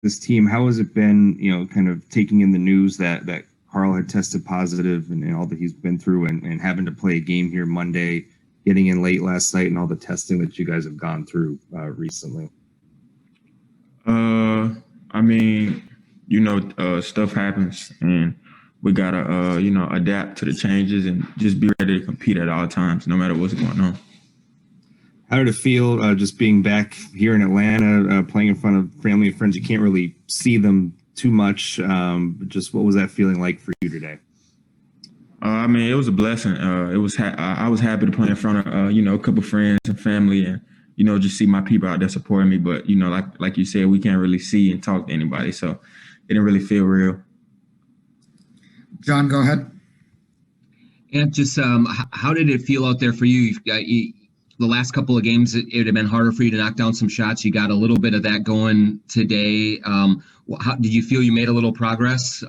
this team. How has it been, kind of taking in the news that Carl had tested positive and all that he's been through and having to play a game here Monday, getting in late last night and all the testing that you guys have gone through recently? I mean, stuff happens and we gotta, adapt to the changes and just be ready to compete at all times, no matter what's going on. How did it feel just being back here in Atlanta, playing in front of family and friends? You can't really see them too much. But just what was that feeling like for you today? I mean, it was a blessing. I was happy to play in front of, a couple friends and family and, just see my people out there supporting me. But, like you said, we can't really see and talk to anybody. So it didn't really feel real. John, go ahead. And just how did it feel out there for you? The last couple of games, it would have been harder for you to knock down some shots. You got a little bit of that going today. How did you feel you made a little progress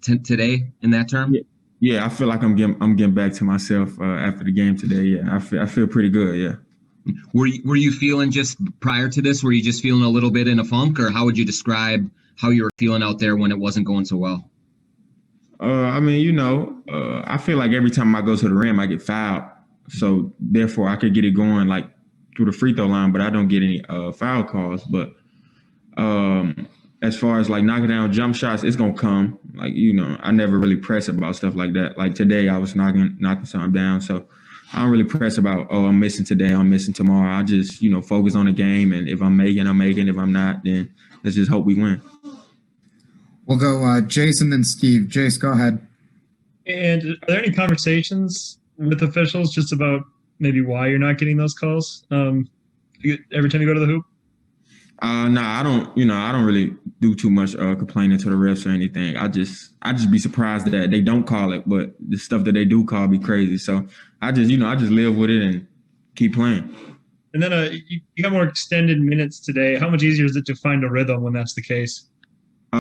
today in that term? Yeah, I feel like I'm getting back to myself after the game today. Yeah, I feel pretty good. Yeah. Were you feeling just prior to this? Were you just feeling a little bit in a funk, or how would you describe how you were feeling out there when it wasn't going so well? I mean, I feel like every time I go to the rim, I get fouled. So therefore, I could get it going like through the free throw line, but I don't get any foul calls. But as far as like knocking down jump shots, it's gonna come. Like I never really press about stuff like that. Like today, I was knocking something down. So I don't really press about I'm missing today, I'm missing tomorrow. I just focus on the game, and if I'm making, I'm making. If I'm not, then let's just hope we win. We'll go Jason then Steve. Jace, go ahead. And are there any conversations with officials just about maybe why you're not getting those calls every time you go to the hoop? No, I don't. I don't really do too much complaining to the refs or anything. I just be surprised that they don't call it, but the stuff that they do call be crazy. So I just live with it and keep playing. And then you got more extended minutes today. How much easier is it to find a rhythm when that's the case?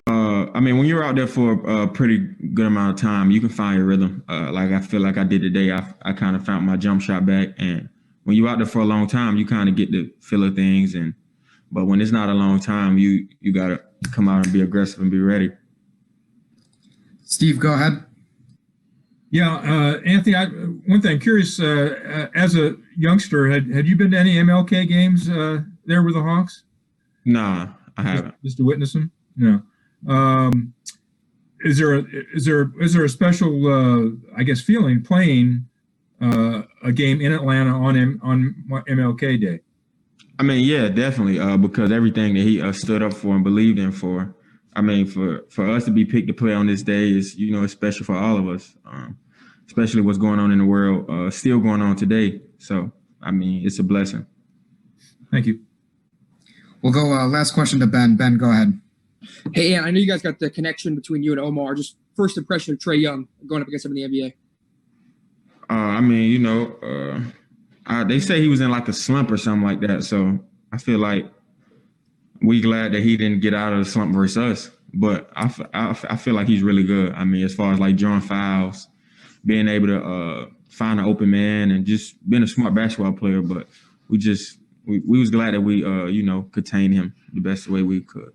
I mean, when you're out there for a pretty good amount of time, you can find your rhythm. Like I feel like I did today. I kind of found my jump shot back. And when you're out there for a long time, you kind of get the feel of things. But when it's not a long time, you got to come out and be aggressive and be ready. Steve, go ahead. Yeah, Anthony, one thing, curious, as a youngster, had you been to any MLK games there with the Hawks? Nah, I haven't. Just to witness them? No. Is there a special I guess feeling playing a game in Atlanta on MLK Day? I mean, yeah, definitely, because everything that he stood up for and believed in for. I mean, for us to be picked to play on this day is, it's special for all of us, especially what's going on in the world, still going on today. So, I mean, it's a blessing. Thank you. We'll go last question to Ben. Ben, go ahead. Hey, I know you guys got the connection between you and Omar. Just first impression of Trae Young going up against him in the NBA. I mean, they say he was in like a slump or something like that. So I feel like we glad that he didn't get out of the slump versus us. But I feel like he's really good. I mean, as far as like drawing fouls, being able to find an open man, and just being a smart basketball player. But we was glad that we contained him the best way we could.